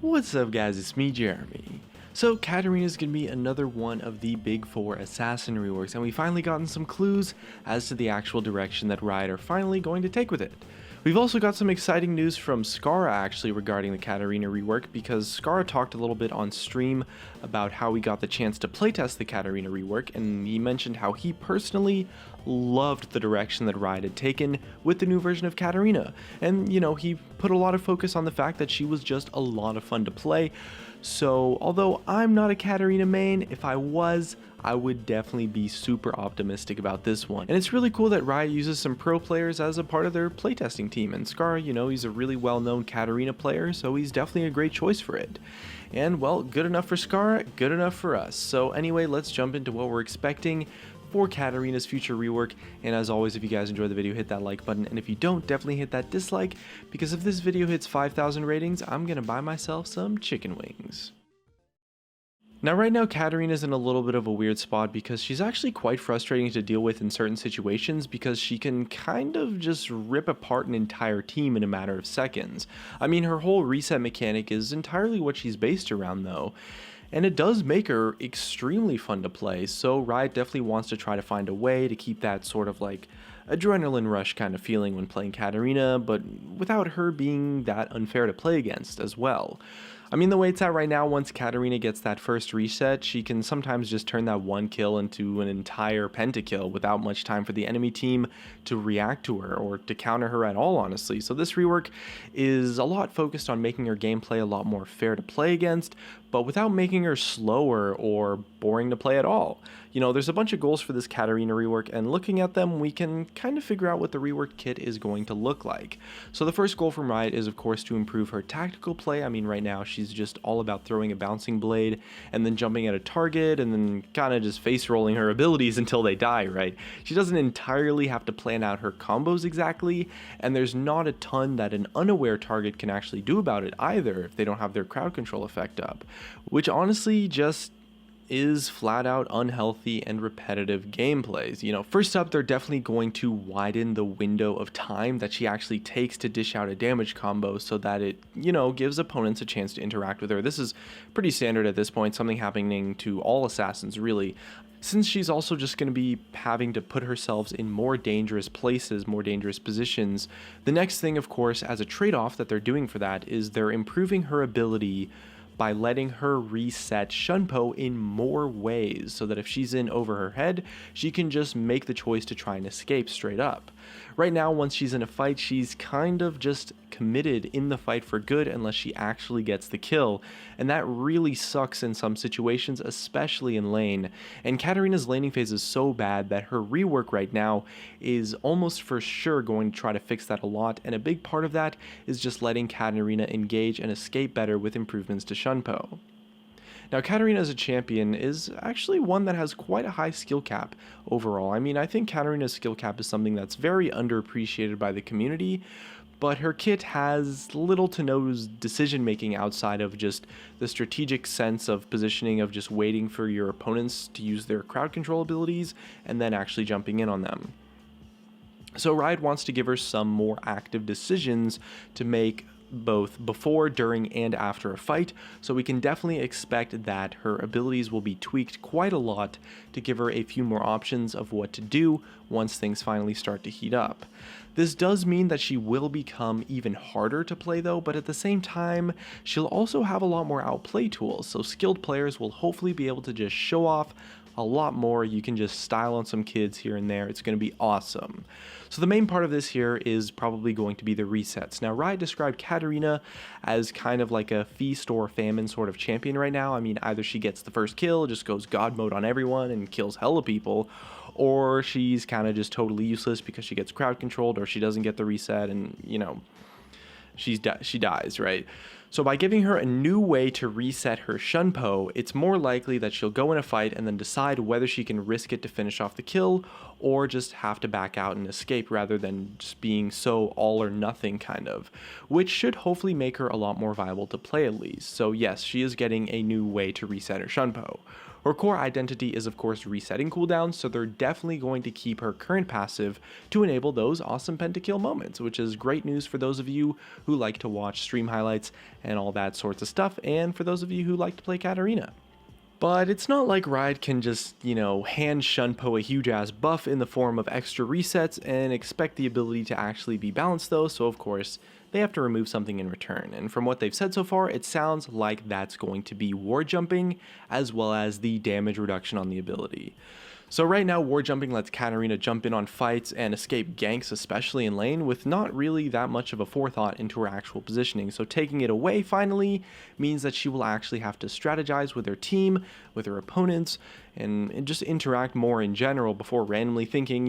What's up guys, it's me Jeremy. So Katarina is going to be another one of the big four assassin reworks, and we finally gotten some clues as to the actual direction that Riot are finally going to take with it. We've also got some exciting news from Skara actually regarding the Katarina rework, because Skara talked a little bit on stream about how he got the chance to playtest the Katarina rework, and he mentioned how he personally loved the direction that Riot had taken with the new version of Katarina. And you know, he put a lot of focus on the fact that she was just a lot of fun to play. So although I'm not a Katarina main, if I was, I would definitely be super optimistic about this one. And it's really cool that Riot uses some pro players as a part of their playtesting team. And Skara, you know, he's a really well-known Katarina player, so he's definitely a great choice for it. And well, good enough for Skara, good enough for us. So anyway, let's jump into what we're expecting for Katarina's future rework. And as always, if you guys enjoyed the video, hit that like button, and if you don't, definitely hit that dislike, because if this video hits 5,000 ratings, I'm gonna buy myself some chicken wings. Now right now Katarina's in a little bit of a weird spot because she's actually quite frustrating to deal with in certain situations, because she can kind of just rip apart an entire team in a matter of seconds. I mean, her whole reset mechanic is entirely what she's based around though, and it does make her extremely fun to play, so Riot definitely wants to try to find a way to keep that sort of like adrenaline rush kind of feeling when playing Katarina, but without her being that unfair to play against as well. I mean, the way it's at right now, once Katarina gets that first reset, she can sometimes just turn that one kill into an entire pentakill without much time for the enemy team to react to her or to counter her at all, honestly. So this rework is a lot focused on making her gameplay a lot more fair to play against, but without making her slower or boring to play at all. You know, there's a bunch of goals for this Katarina rework, and looking at them, we can kind of figure out what the reworked kit is going to look like. So the first goal from Riot is, of course, to improve her tactical play. I mean, right now, she's just all about throwing a bouncing blade and then jumping at a target and then kind of just face rolling her abilities until they die, right? She doesn't entirely have to plan out her combos exactly, and there's not a ton that an unaware target can actually do about it either if they don't have their crowd control effect up, which honestly just is flat out unhealthy and repetitive gameplays. You know, first up, they're definitely going to widen the window of time that she actually takes to dish out a damage combo so that it, you know, gives opponents a chance to interact with her. This is pretty standard at this point, something happening to all assassins really, since she's also just going to be having to put herself in more dangerous places, more dangerous positions. The next thing, of course, as a trade-off that they're doing for that is they're improving her ability by letting her reset Shunpo in more ways, so that if she's in over her head, she can just make the choice to try and escape straight up. Right now, once she's in a fight, she's kind of just committed in the fight for good unless she actually gets the kill, and that really sucks in some situations, especially in lane. And Katarina's laning phase is so bad that her rework right now is almost for sure going to try to fix that a lot, and a big part of that is just letting Katarina engage and escape better with improvements to Shunpo. Now, Katarina as a champion is actually one that has quite a high skill cap overall. I mean, I think Katarina's skill cap is something that's very underappreciated by the community, but her kit has little to no decision making outside of just the strategic sense of positioning, of just waiting for your opponents to use their crowd control abilities and then actually jumping in on them. So Riot wants to give her some more active decisions to make both before, during, and after a fight, so we can definitely expect that her abilities will be tweaked quite a lot to give her a few more options of what to do once things finally start to heat up. This does mean that she will become even harder to play though, but at the same time, she'll also have a lot more outplay tools, so skilled players will hopefully be able to just show off a lot more. You can just style on some kids here and there. It's going to be awesome. So the main part of this here is probably going to be the resets. Now, Riot described Katarina as kind of like a feast or famine sort of champion right now. I mean, either she gets the first kill, just goes god mode on everyone and kills hella people, or she's kind of just totally useless because she gets crowd controlled, or she doesn't get the reset and, you know, she dies, right? So by giving her a new way to reset her Shunpo, it's more likely that she'll go in a fight and then decide whether she can risk it to finish off the kill, or just have to back out and escape rather than just being so all or nothing kind of, which should hopefully make her a lot more viable to play at least. So yes, she is getting a new way to reset her Shunpo. Her core identity is of course resetting cooldowns, so they're definitely going to keep her current passive to enable those awesome pentakill moments, which is great news for those of you who like to watch stream highlights and all that sorts of stuff, and for those of you who like to play Katarina. But it's not like Riot can just, hand Shunpo a huge ass buff in the form of extra resets and expect the ability to actually be balanced though, so of course they have to remove something in return. And from what they've said so far, it sounds like that's going to be ward jumping as well as the damage reduction on the ability. So right now, ward jumping lets Katarina jump in on fights and escape ganks, especially in lane, with not really that much of a forethought into her actual positioning. So taking it away finally means that she will actually have to strategize with her team, with her opponents, and just interact more in general before randomly thinking,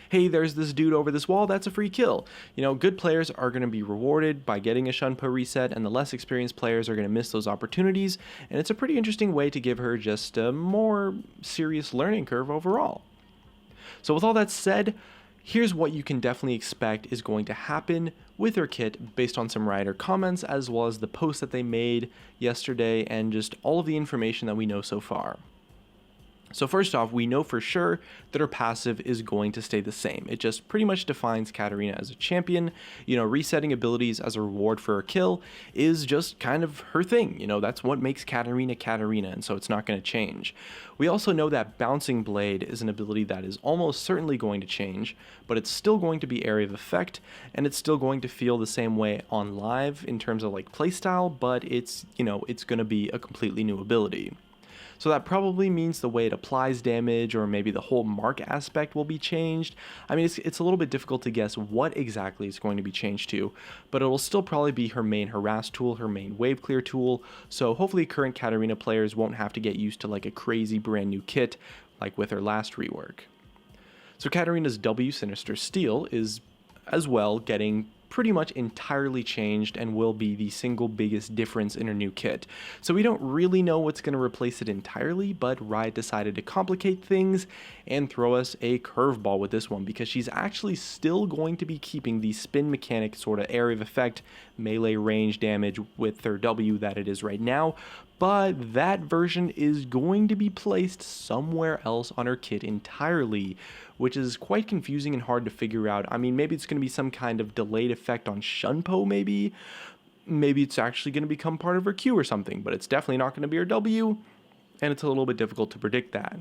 hey, there's this dude over this wall, that's a free kill. Good players are going to be rewarded by getting a Shunpo reset, and the less experienced players are going to miss those opportunities, and it's a pretty interesting way to give her just a more serious learning curve overall. So with all that said, here's what you can definitely expect is going to happen with her kit based on some Rider comments as well as the post that they made yesterday and just all of the information that we know so far. So first off, we know for sure that her passive is going to stay the same. It just pretty much defines Katarina as a champion. Resetting abilities as a reward for her kill is just kind of her thing. That's what makes Katarina Katarina, and so it's not going to change. We also know that Bouncing Blade is an ability that is almost certainly going to change, but it's still going to be area of effect, and it's still going to feel the same way on live in terms of like playstyle, but it's going to be a completely new ability. So that probably means the way it applies damage, or maybe the whole mark aspect will be changed. I mean, it's a little bit difficult to guess what exactly it's going to be changed to, but it will still probably be her main harass tool, her main wave clear tool, so hopefully current Katarina players won't have to get used to like a crazy brand new kit like with her last rework. So Katarina's W, Sinister Steel, is as well getting pretty much entirely changed and will be the single biggest difference in her new kit. So we don't really know what's going to replace it entirely, but Riot decided to complicate things and throw us a curveball with this one, because she's actually still going to be keeping the spin mechanic sort of area of effect melee range damage with her W that it is right now, but that version is going to be placed somewhere else on her kit entirely, which is quite confusing and hard to figure out. I mean, maybe it's going to be some kind of delayed effect on Shunpo, maybe it's actually going to become part of her Q or something, but it's definitely not going to be her W, and it's a little bit difficult to predict that.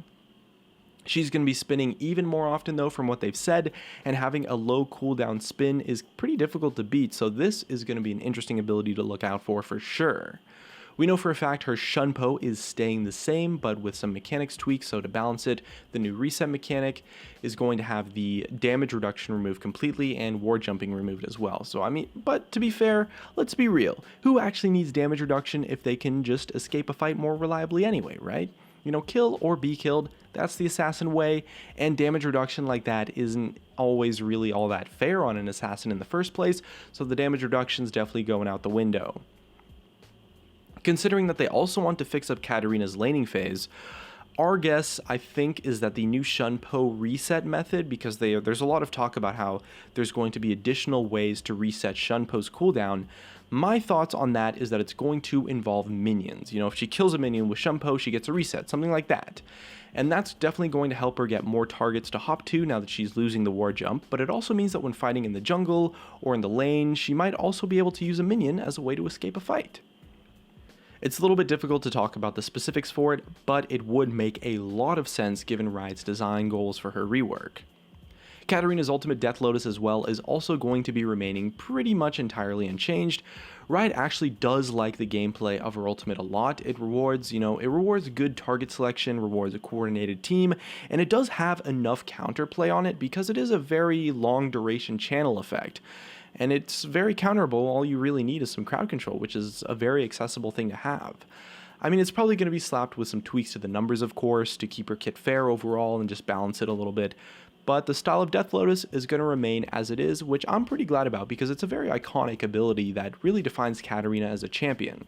She's going to be spinning even more often though from what they've said, and having a low cooldown spin is pretty difficult to beat, so this is going to be an interesting ability to look out for sure. We know for a fact her Shunpo is staying the same, but with some mechanics tweaks, so to balance it, the new reset mechanic is going to have the damage reduction removed completely and ward jumping removed as well. So I mean, but to be fair, let's be real. Who actually needs damage reduction if they can just escape a fight more reliably anyway, right? Kill or be killed, that's the assassin way, and damage reduction like that isn't always really all that fair on an assassin in the first place, so the damage reduction's definitely going out the window. Considering that they also want to fix up Katarina's laning phase, our guess, I think, is that the new Shunpo reset method, because there's a lot of talk about how there's going to be additional ways to reset Shunpo's cooldown. My thoughts on that is that it's going to involve minions. If she kills a minion with Shunpo, she gets a reset, something like that. And that's definitely going to help her get more targets to hop to now that she's losing the war jump, but it also means that when fighting in the jungle or in the lane, she might also be able to use a minion as a way to escape a fight. It's a little bit difficult to talk about the specifics for it, but it would make a lot of sense given Riot's design goals for her rework. Katarina's ultimate Death Lotus as well is also going to be remaining pretty much entirely unchanged. Riot actually does like the gameplay of her ultimate a lot. It rewards, good target selection, rewards a coordinated team, and it does have enough counterplay on it because it is a very long duration channel effect. And it's very counterable. All you really need is some crowd control, which is a very accessible thing to have. I mean, it's probably going to be slapped with some tweaks to the numbers, of course, to keep her kit fair overall and just balance it a little bit. But the style of Death Lotus is going to remain as it is, which I'm pretty glad about because it's a very iconic ability that really defines Katarina as a champion.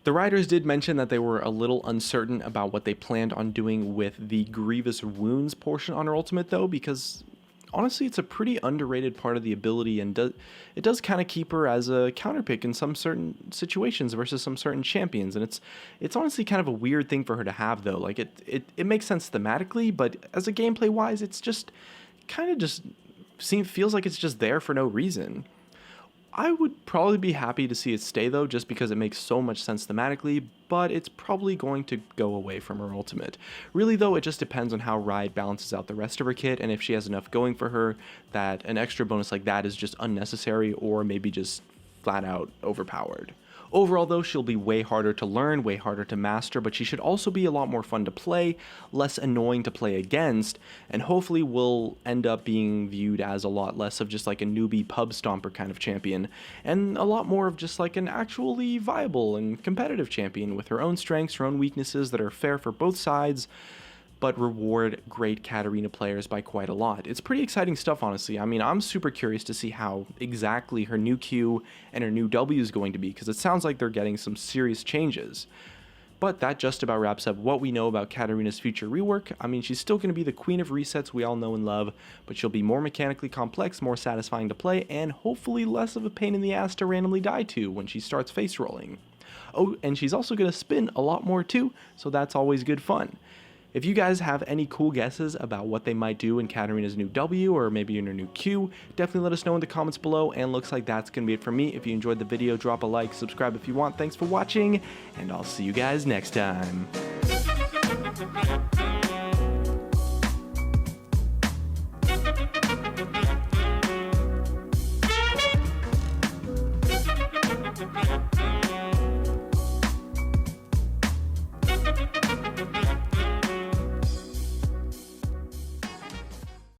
The writers did mention that they were a little uncertain about what they planned on doing with the Grievous Wounds portion on her ultimate though, because honestly, it's a pretty underrated part of the ability, and it does kind of keep her as a counter pick in some certain situations versus some certain champions. And it's honestly kind of a weird thing for her to have, though. Like it makes sense thematically, but as a gameplay wise, it's just kind of just feels like it's just there for no reason. I would probably be happy to see it stay though, just because it makes so much sense thematically, but it's probably going to go away from her ultimate. Really though, it just depends on how Riot balances out the rest of her kit, and if she has enough going for her that an extra bonus like that is just unnecessary, or maybe just flat out overpowered. Overall though, she'll be way harder to learn, way harder to master, but she should also be a lot more fun to play, less annoying to play against, and hopefully will end up being viewed as a lot less of just like a newbie pub stomper kind of champion, and a lot more of just like an actually viable and competitive champion with her own strengths, her own weaknesses that are fair for both sides, but reward great Katarina players by quite a lot. It's pretty exciting stuff, honestly. I mean, I'm super curious to see how exactly her new Q and her new W is going to be, because it sounds like they're getting some serious changes. But that just about wraps up what we know about Katarina's future rework. I mean, she's still going to be the queen of resets we all know and love, but she'll be more mechanically complex, more satisfying to play, and hopefully less of a pain in the ass to randomly die to when she starts face rolling. Oh, and she's also going to spin a lot more too, so that's always good fun. If you guys have any cool guesses about what they might do in Katarina's new W or maybe in her new Q, definitely let us know in the comments below, and looks like that's going to be it for me. If you enjoyed the video, drop a like, subscribe if you want. Thanks for watching, and I'll see you guys next time.